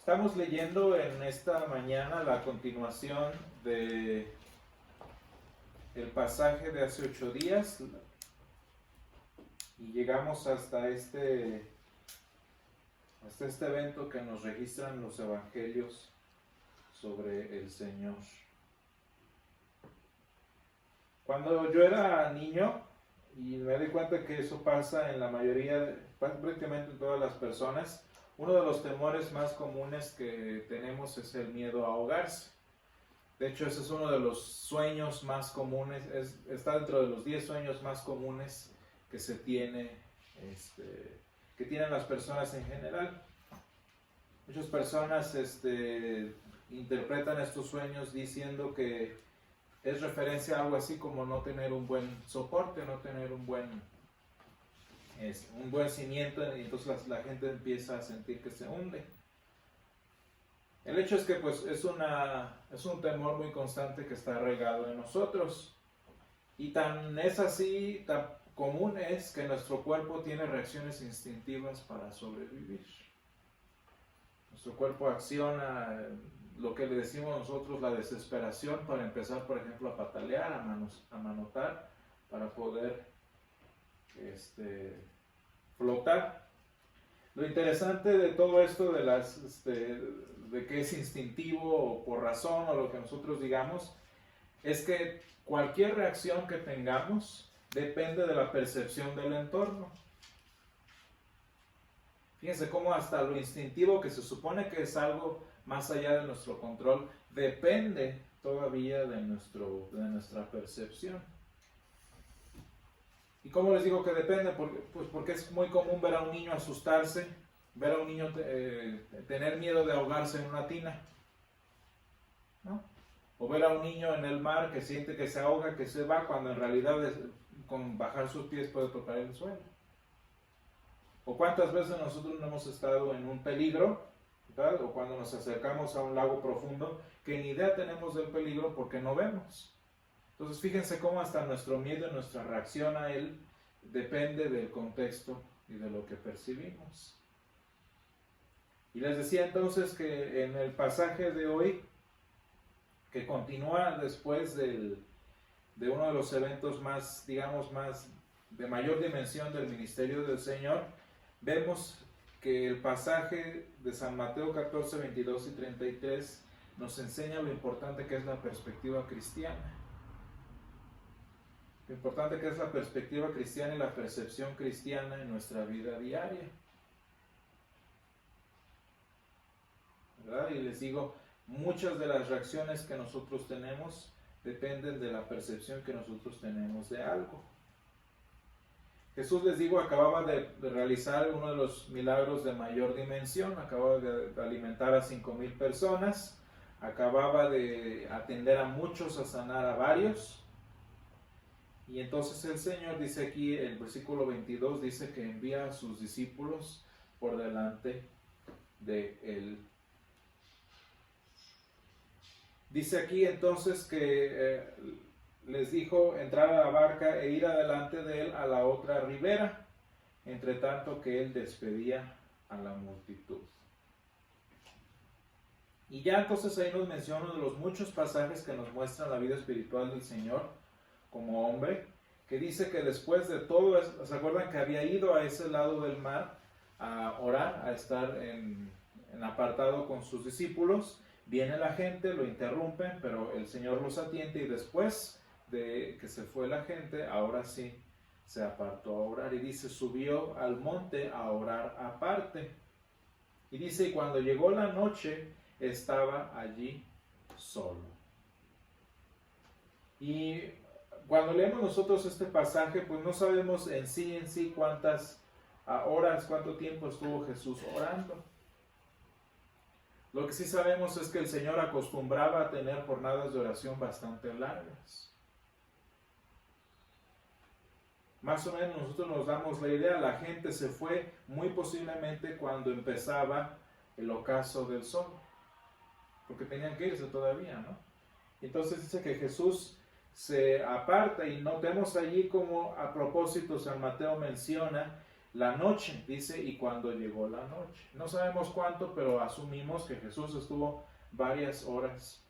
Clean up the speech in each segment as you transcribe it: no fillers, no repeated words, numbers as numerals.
Estamos leyendo en esta mañana la continuación de el pasaje de hace 8 días y llegamos hasta este evento que nos registran los evangelios sobre el Señor. Cuando yo era niño, y me di cuenta que eso pasa en la mayoría, prácticamente en todas las personas, uno de los temores más comunes que tenemos es el miedo a ahogarse. De hecho, ese es uno de los sueños más comunes, está dentro de los 10 sueños más comunes que se tiene, que tienen las personas en general. Muchas personas interpretan estos sueños diciendo que es referencia a algo así como no tener un buen soporte, no tener un buen cimiento, y entonces la gente empieza a sentir que se hunde. El hecho es que pues es un temor muy constante que está arraigado en nosotros, y tan común es que nuestro cuerpo tiene reacciones instintivas para sobrevivir. Nuestro cuerpo acciona lo que le decimos nosotros la desesperación para empezar, por ejemplo, a patalear, a manotar, para poder flotar. Lo interesante de todo esto de que es instintivo o por razón o lo que nosotros digamos, es que cualquier reacción que tengamos depende de la percepción del entorno. Fíjense cómo hasta lo instintivo, que se supone que es algo más allá de nuestro control, depende todavía de nuestra percepción. ¿Y cómo les digo que depende? Porque es muy común ver a un niño asustarse, ver a un niño tener miedo de ahogarse en una tina, ¿no? O ver a un niño en el mar que siente que se ahoga, que se va, cuando en realidad con bajar sus pies puede tocar el suelo. O cuántas veces nosotros no hemos estado en un peligro, ¿verdad? O cuando nos acercamos a un lago profundo, que ni idea tenemos del peligro porque no vemos. Entonces fíjense cómo hasta nuestro miedo y nuestra reacción a él depende del contexto y de lo que percibimos. Y les decía entonces que en el pasaje de hoy, que continúa después de uno de los eventos más de mayor dimensión del ministerio del Señor, vemos que el pasaje de San Mateo 14, 22 y 33 nos enseña lo importante que es la perspectiva cristiana. Lo importante que es la perspectiva cristiana y la percepción cristiana en nuestra vida diaria, ¿verdad? Y les digo, muchas de las reacciones que nosotros tenemos dependen de la percepción que nosotros tenemos de algo. Jesús, les digo, acababa de realizar uno de los milagros de mayor dimensión, acababa de alimentar a 5,000 personas, acababa de atender a muchos, a sanar a varios. Y entonces el Señor dice aquí, el versículo 22, dice que envía a sus discípulos por delante de él. Dice aquí entonces que les dijo entrar a la barca e ir adelante de él a la otra ribera, entre tanto que él despedía a la multitud. Y ya entonces ahí nos menciona uno de los muchos pasajes que nos muestran la vida espiritual del Señor como hombre, que dice que después de todo, ¿se acuerdan que había ido a ese lado del mar a orar, a estar en apartado con sus discípulos? Viene la gente, lo interrumpen, pero el Señor los atiende, y después de que se fue la gente, ahora sí se apartó a orar, y dice, subió al monte a orar aparte. Y dice, y cuando llegó la noche, estaba allí solo. Y cuando leemos nosotros este pasaje, pues no sabemos en sí cuántas horas, cuánto tiempo estuvo Jesús orando. Lo que sí sabemos es que el Señor acostumbraba a tener jornadas de oración bastante largas. Más o menos nosotros nos damos la idea, la gente se fue muy posiblemente cuando empezaba el ocaso del sol, porque tenían que irse todavía, ¿no? Entonces dice que Jesús se aparta, y notemos allí como a propósito San Mateo menciona la noche, dice, y cuando llegó la noche. No sabemos cuánto, pero asumimos que Jesús estuvo varias horas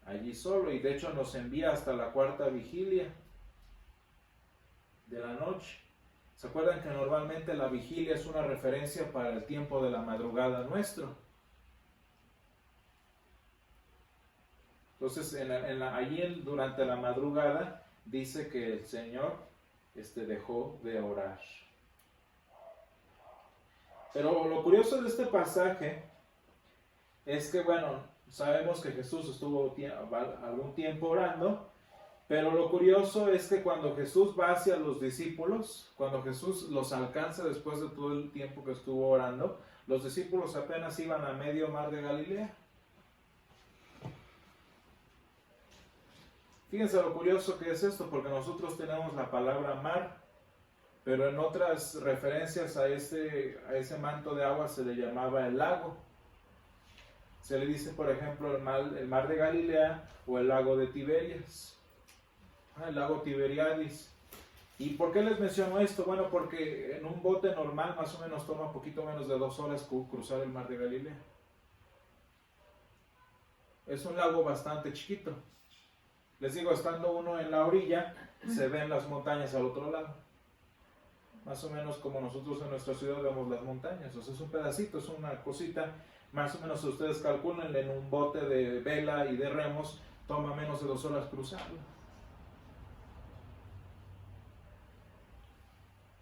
allí solo, y de hecho nos envía hasta la cuarta vigilia de la noche. ¿Se acuerdan que normalmente la vigilia es una referencia para el tiempo de la madrugada nuestro? Entonces, allí durante la madrugada dice que el Señor dejó de orar. Pero lo curioso de este pasaje es que, bueno, sabemos que Jesús estuvo algún tiempo orando, pero lo curioso es que cuando Jesús va hacia los discípulos, cuando Jesús los alcanza después de todo el tiempo que estuvo orando, los discípulos apenas iban a medio mar de Galilea. Fíjense lo curioso que es esto, porque nosotros tenemos la palabra mar, pero en otras referencias a ese manto de agua se le llamaba el lago. Se le dice, por ejemplo, el mar de Galilea o el lago de Tiberias, el lago Tiberiadis. ¿Y por qué les menciono esto? Bueno, porque en un bote normal más o menos toma un poquito menos de 2 horas cruzar el mar de Galilea. Es un lago bastante chiquito. Les digo, estando uno en la orilla, se ven las montañas al otro lado. Más o menos como nosotros en nuestra ciudad vemos las montañas. O sea, es un pedacito, es una cosita. Más o menos ustedes calculen, en un bote de vela y de remos, toma menos de 2 horas cruzarlo.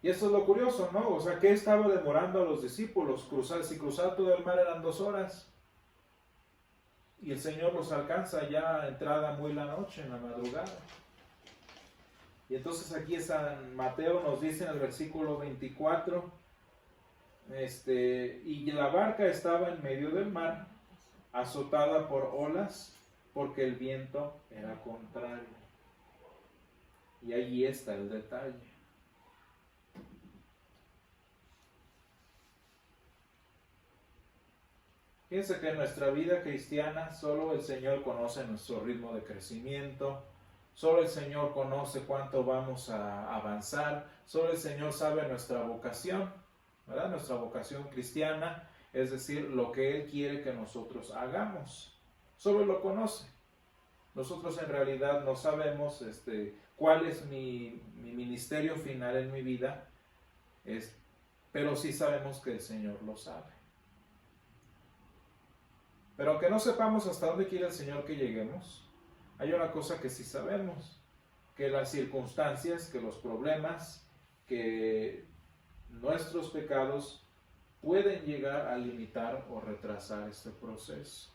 Y eso es lo curioso, ¿no? O sea, ¿qué estaba demorando a los discípulos? Si cruzar todo el mar eran 2 horas. Y el Señor los alcanza ya entrada muy la noche, en la madrugada. Y entonces aquí San Mateo nos dice en el versículo 24, y la barca estaba en medio del mar, azotada por olas, porque el viento era contrario. Y allí está el detalle. Fíjense que en nuestra vida cristiana solo el Señor conoce nuestro ritmo de crecimiento, solo el Señor conoce cuánto vamos a avanzar, solo el Señor sabe nuestra vocación, ¿verdad? Nuestra vocación cristiana, es decir, lo que Él quiere que nosotros hagamos. Solo Él lo conoce. Nosotros en realidad no sabemos cuál es mi ministerio final en mi vida, pero sí sabemos que el Señor lo sabe. Pero aunque no sepamos hasta dónde quiere el Señor que lleguemos, hay una cosa que sí sabemos, que las circunstancias, que los problemas, que nuestros pecados pueden llegar a limitar o retrasar este proceso.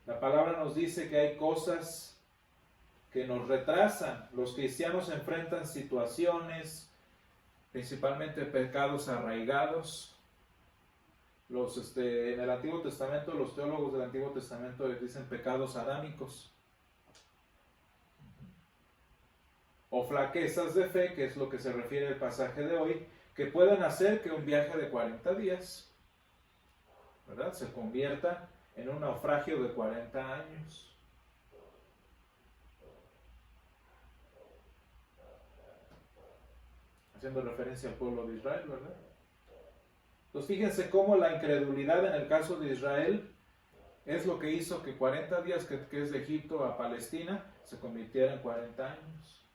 La palabra nos dice que hay cosas que nos retrasan. Los cristianos enfrentan situaciones, principalmente pecados arraigados. En el Antiguo Testamento, los teólogos del Antiguo Testamento dicen pecados adámicos. O flaquezas de fe, que es lo que se refiere al pasaje de hoy, que pueden hacer que un viaje de 40 días, ¿verdad?, se convierta en un naufragio de 40 años. Haciendo referencia al pueblo de Israel, ¿verdad? Entonces fíjense cómo la incredulidad en el caso de Israel es lo que hizo que 40 días que es de Egipto a Palestina se convirtiera en 40 años.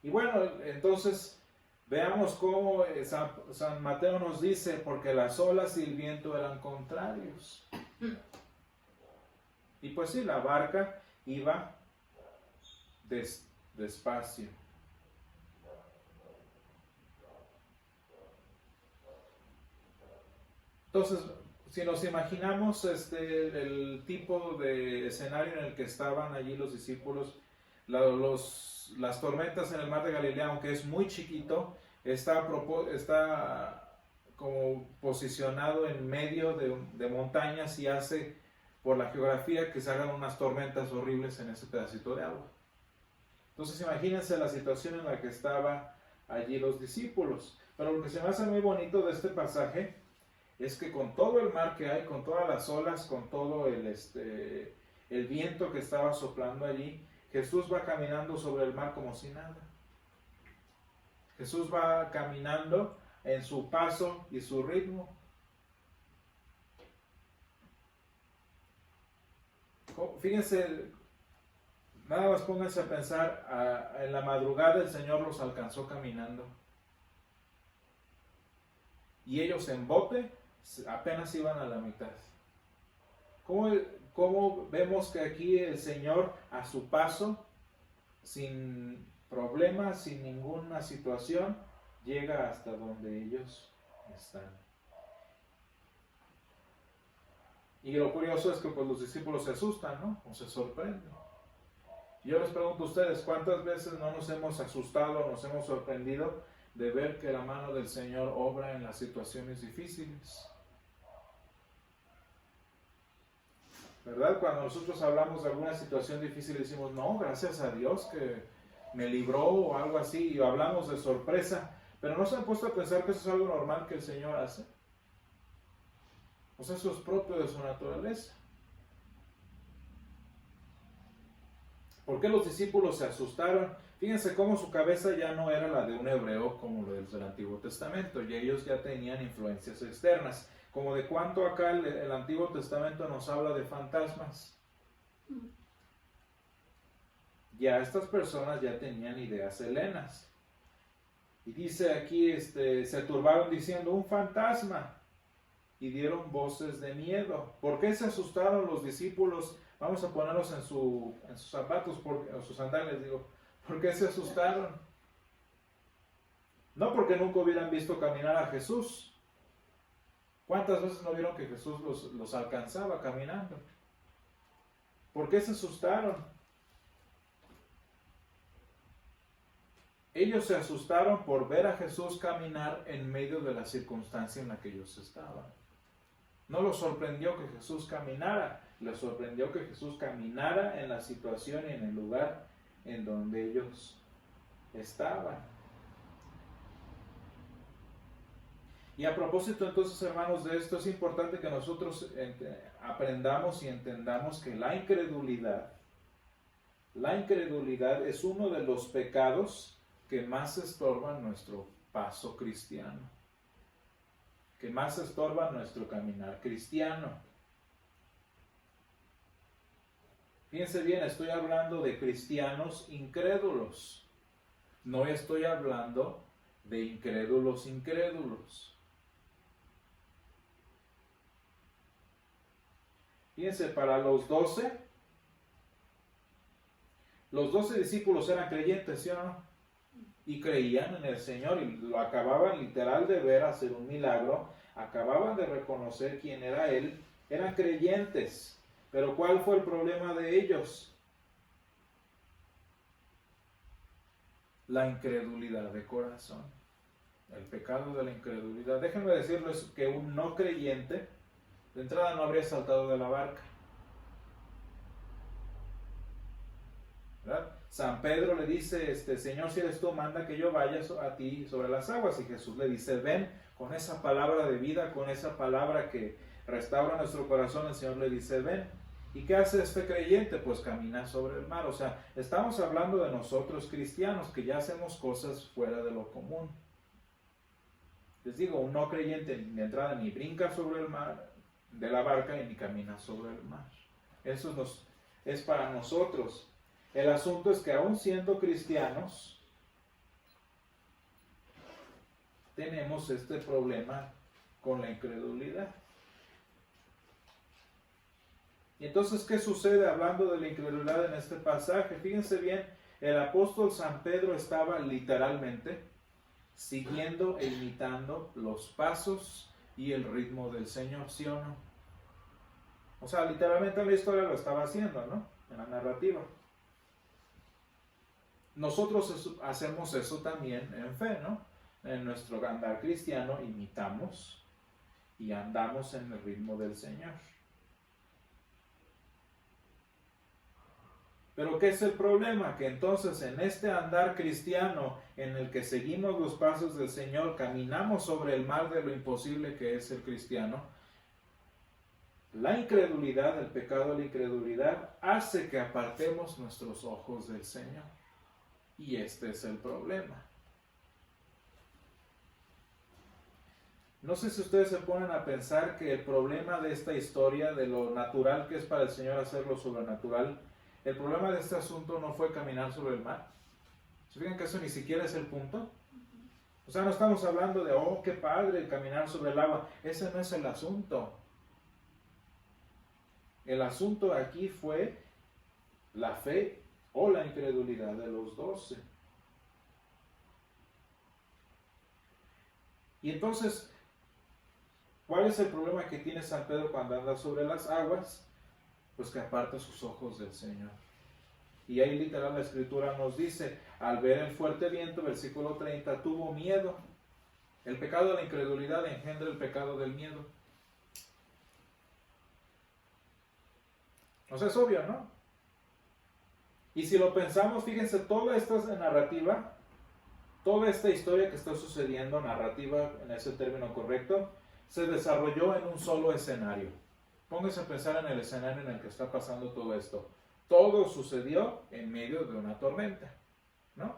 Y bueno, entonces veamos cómo San Mateo nos dice, porque las olas y el viento eran contrarios. Y pues sí, la barca iba despacio. Entonces, si nos imaginamos el tipo de escenario en el que estaban allí los discípulos, las tormentas en el mar de Galilea, aunque es muy chiquito, está como posicionado en medio de montañas y hace, por la geografía, que se hagan unas tormentas horribles en ese pedacito de agua. Entonces imagínense la situación en la que estaban allí los discípulos. Pero lo que se me hace muy bonito de este pasaje es que con todo el mar que hay, con todas las olas, con todo el viento que estaba soplando allí, Jesús va caminando sobre el mar como si nada. Jesús va caminando en su paso y su ritmo. Fíjense, nada más pónganse a pensar, en la madrugada el Señor los alcanzó caminando. Y ellos en bote apenas iban a la mitad. ¿Cómo vemos que aquí el Señor a su paso, sin problemas, sin ninguna situación, llega hasta donde ellos están? Y lo curioso es que pues los discípulos se asustan, ¿no? O se sorprenden. Yo les pregunto a ustedes, ¿cuántas veces no nos hemos asustado, nos hemos sorprendido de ver que la mano del Señor obra en las situaciones difíciles? ¿Verdad? Cuando nosotros hablamos de alguna situación difícil decimos, no, gracias a Dios que me libró o algo así, y hablamos de sorpresa, pero no se han puesto a pensar que eso es algo normal que el Señor hace. O sea, eso es propio de su naturaleza. ¿Por qué los discípulos se asustaron? Fíjense cómo su cabeza ya no era la de un hebreo como lo del Antiguo Testamento, y ellos ya tenían influencias externas. Como de cuánto acá el Antiguo Testamento nos habla de fantasmas. Ya estas personas ya tenían ideas helenas. Y dice aquí, se turbaron diciendo, un fantasma. Y dieron voces de miedo. ¿Por qué se asustaron los discípulos? Vamos a ponerlos en sus zapatos, en sus sandalias, digo. ¿Por qué se asustaron? No porque nunca hubieran visto caminar a Jesús. ¿Cuántas veces no vieron que Jesús los alcanzaba caminando? ¿Por qué se asustaron? Ellos se asustaron por ver a Jesús caminar en medio de la circunstancia en la que ellos estaban. No los sorprendió que Jesús caminara, les sorprendió que Jesús caminara en la situación y en el lugar en donde ellos estaban. Y a propósito entonces, hermanos, de esto es importante que nosotros aprendamos y entendamos que la incredulidad es uno de los pecados que más estorban nuestro paso cristiano, que más estorban nuestro caminar cristiano. Fíjense bien, estoy hablando de cristianos incrédulos, no estoy hablando de incrédulos. Fíjense, para los 12 discípulos eran creyentes, ¿sí o no? Y creían en el Señor y lo acababan literal de ver hacer un milagro, acababan de reconocer quién era Él, eran creyentes. Pero ¿cuál fue el problema de ellos? La incredulidad de corazón, el pecado de la incredulidad. Déjenme decirles que un no creyente, de entrada no habría saltado de la barca. ¿Verdad? San Pedro le dice, Señor, si eres tú, manda que yo vaya a ti sobre las aguas. Y Jesús le dice, ven, con esa palabra de vida, con esa palabra que restaura nuestro corazón. El Señor le dice, ven. ¿Y qué hace este creyente? Pues camina sobre el mar. O sea, estamos hablando de nosotros cristianos, que ya hacemos cosas fuera de lo común. Les digo, un no creyente de entrada ni brinca sobre el mar de la barca y ni camina sobre el mar. Eso es para nosotros. El asunto es que aún siendo cristianos, tenemos este problema con la incredulidad. Y entonces, ¿qué sucede hablando de la incredulidad en este pasaje? Fíjense bien, el apóstol San Pedro estaba literalmente siguiendo e imitando los pasos y el ritmo del Señor, ¿sí o no? O sea, literalmente en la historia lo estaba haciendo, ¿no? En la narrativa. Nosotros hacemos eso también en fe, ¿no? En nuestro andar cristiano imitamos y andamos en el ritmo del Señor. Pero ¿qué es el problema? Que entonces en este andar cristiano en el que seguimos los pasos del Señor, caminamos sobre el mar de lo imposible que es el cristiano, la incredulidad, el pecado de la incredulidad, hace que apartemos nuestros ojos del Señor. Y este es el problema. No sé si ustedes se ponen a pensar que el problema de esta historia, de lo natural que es para el Señor hacer lo sobrenatural, el problema de este asunto no fue caminar sobre el mar. ¿Se fijan que eso ni siquiera es el punto? O sea, no estamos hablando de, oh, qué padre caminar sobre el agua. Ese no es el asunto. El asunto aquí fue la fe o la incredulidad de los 12. Y entonces, ¿cuál es el problema que tiene San Pedro cuando anda sobre las aguas? Pues que aparta sus ojos del Señor. Y ahí literal la Escritura nos dice, al ver el fuerte viento, versículo 30, tuvo miedo. El pecado de la incredulidad engendra el pecado del miedo. O sea, es obvio, ¿no? Y si lo pensamos, fíjense, toda esta narrativa, toda esta historia que está sucediendo, narrativa en ese término correcto, se desarrolló en un solo escenario. Pónganse a pensar en el escenario en el que está pasando todo esto. Todo sucedió en medio de una tormenta, ¿no?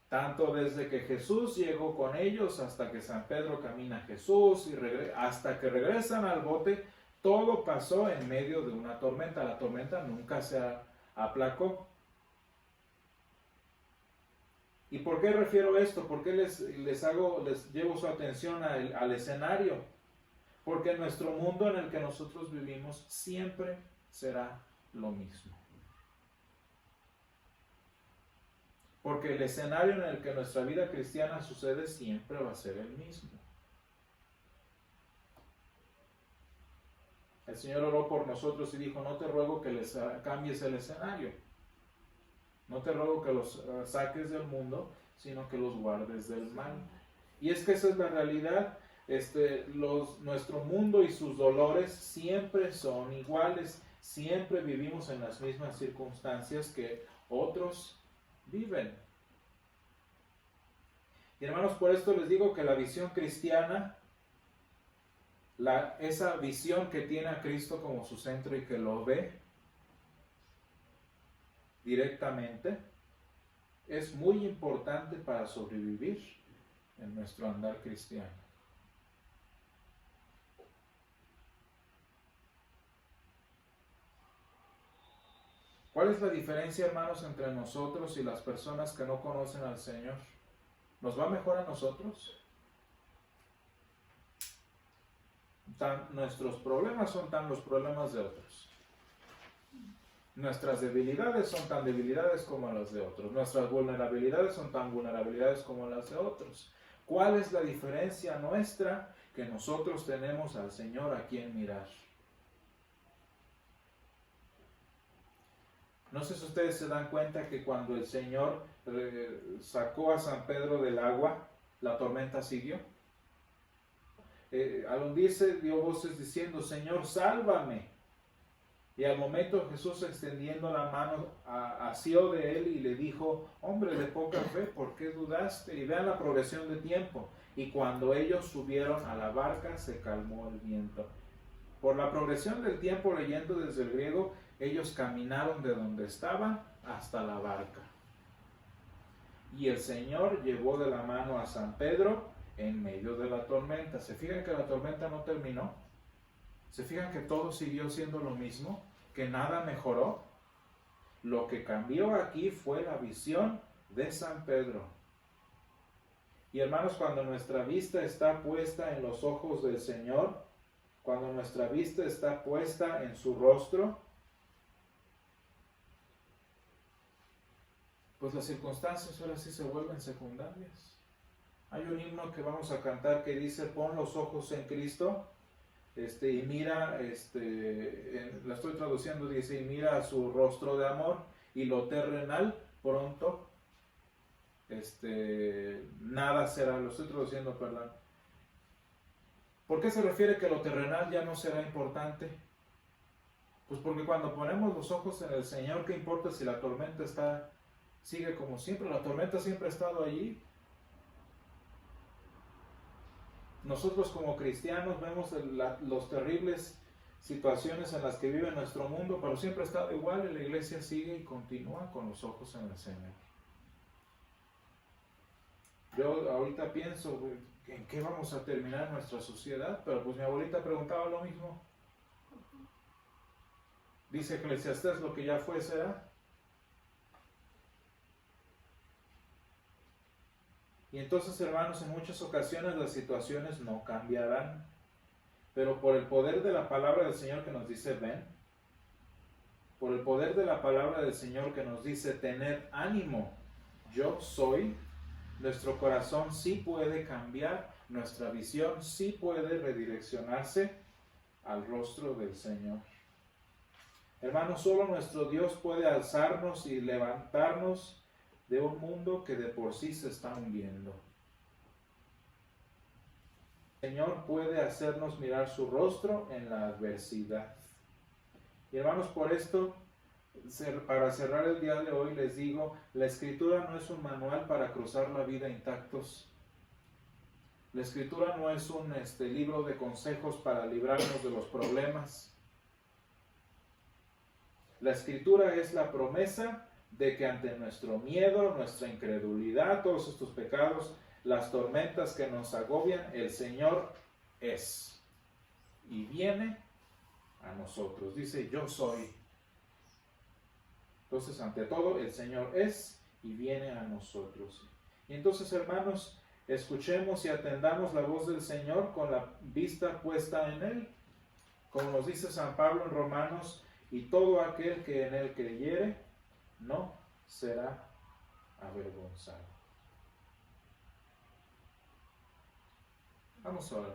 Tanto desde que Jesús llegó con ellos hasta que San Pedro camina a Jesús y hasta que regresan al bote, todo pasó en medio de una tormenta. La tormenta nunca se aplacó. ¿Y por qué refiero esto? ¿Por qué les llevo su atención al escenario? Porque nuestro mundo en el que nosotros vivimos siempre será lo mismo. Porque el escenario en el que nuestra vida cristiana sucede siempre va a ser el mismo. El Señor oró por nosotros y dijo, no te ruego que les cambies el escenario. No te ruego que los saques del mundo, sino que los guardes del mal. Y es que esa es la realidad. Nuestro mundo y sus dolores siempre son iguales. Siempre vivimos en las mismas circunstancias que otros viven. Y hermanos, por esto les digo que la visión cristiana, esa visión que tiene a Cristo como su centro y que lo ve directamente, es muy importante para sobrevivir en nuestro andar cristiano. ¿Cuál es la diferencia, hermanos, entre nosotros y las personas que no conocen al Señor? ¿Nos va mejor a nosotros? Nuestros problemas son tan los problemas de otros. Nuestras debilidades son tan debilidades como las de otros. Nuestras vulnerabilidades son tan vulnerabilidades como las de otros. ¿Cuál es la diferencia nuestra? Que nosotros tenemos al Señor a quien mirar. No sé si ustedes se dan cuenta que cuando el Señor sacó a San Pedro del agua, la tormenta siguió. Al hundirse dio voces diciendo, Señor, sálvame. Y al momento Jesús extendiendo la mano asió de él y le dijo, hombre de poca fe, ¿por qué dudaste? Y vean la progresión de tiempo. Y cuando ellos subieron a la barca se calmó el viento. Por la progresión del tiempo, leyendo desde el griego, ellos caminaron de donde estaban hasta la barca. Y el Señor llevó de la mano a San Pedro en medio de la tormenta. ¿Se fijan que la tormenta no terminó? ¿Se fijan que todo siguió siendo lo mismo? ¿Que nada mejoró? Lo que cambió aquí fue la visión de San Pedro. Y hermanos, cuando nuestra vista está puesta en los ojos del Señor, cuando nuestra vista está puesta en su rostro, pues las circunstancias ahora sí se vuelven secundarias. Hay un himno que vamos a cantar que dice, pon los ojos en Cristo, y mira, la estoy traduciendo, dice, y mira su rostro de amor, y lo terrenal pronto, nada será, lo estoy traduciendo, perdón. ¿Por qué se refiere que lo terrenal ya no será importante? Pues porque cuando ponemos los ojos en el Señor, ¿qué importa si la tormenta sigue como siempre? La tormenta siempre ha estado allí. Nosotros como cristianos vemos los terribles situaciones en las que vive nuestro mundo, pero siempre ha estado igual y la iglesia sigue y continúa con los ojos en el Señor. Yo ahorita pienso en qué vamos a terminar nuestra sociedad, pero pues mi abuelita preguntaba lo mismo. Dice Eclesiastés, lo que ya fue será. Y entonces, hermanos, en muchas ocasiones las situaciones no cambiarán, pero por el poder de la palabra del Señor que nos dice ven, por el poder de la palabra del Señor que nos dice tener ánimo, yo soy, nuestro corazón sí puede cambiar, nuestra visión sí puede redireccionarse al rostro del Señor. Hermanos, solo nuestro Dios puede alzarnos y levantarnos de un mundo que de por sí se está hundiendo. El Señor puede hacernos mirar su rostro en la adversidad. Y hermanos, por esto, para cerrar el día de hoy, les digo, la Escritura no es un manual para cruzar la vida intactos. La Escritura no es un libro de consejos para librarnos de los problemas. La Escritura es la promesa de que ante nuestro miedo, nuestra incredulidad, todos estos pecados, las tormentas que nos agobian, el Señor es y viene a nosotros. Dice, yo soy. Entonces, ante todo, el Señor es y viene a nosotros. Y entonces, hermanos, escuchemos y atendamos la voz del Señor con la vista puesta en Él. Como nos dice San Pablo en Romanos, y todo aquel que en Él creyere, no será avergonzado. Vamos a orar.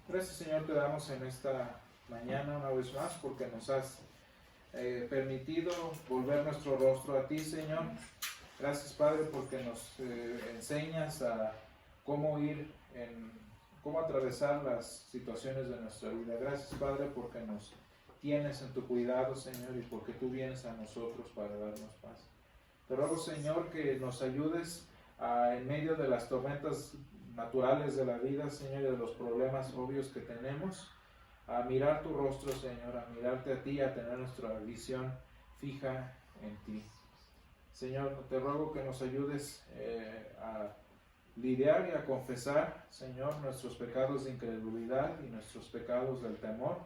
Gracias, Señor, te damos en esta mañana una vez más porque nos has permitido volver nuestro rostro a ti, Señor. Gracias, Padre, porque nos enseñas a cómo cómo atravesar las situaciones de nuestra vida. Gracias, Padre, porque nos tienes en tu cuidado, Señor, y porque tú vienes a nosotros para darnos paz. Te ruego, Señor, que nos ayudes en medio de las tormentas naturales de la vida, Señor, y de los problemas obvios que tenemos, a mirar tu rostro, Señor, a mirarte a ti, a tener nuestra visión fija en ti. Señor, te ruego que nos ayudes a lidiar y a confesar, Señor, nuestros pecados de incredulidad y nuestros pecados del temor,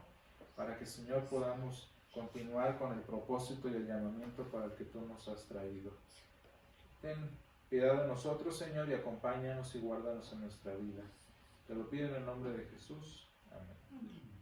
para que, Señor, podamos continuar con el propósito y el llamamiento para el que tú nos has traído. Ten piedad de nosotros, Señor, y acompáñanos y guárdanos en nuestra vida. Te lo pido en el nombre de Jesús. Amén.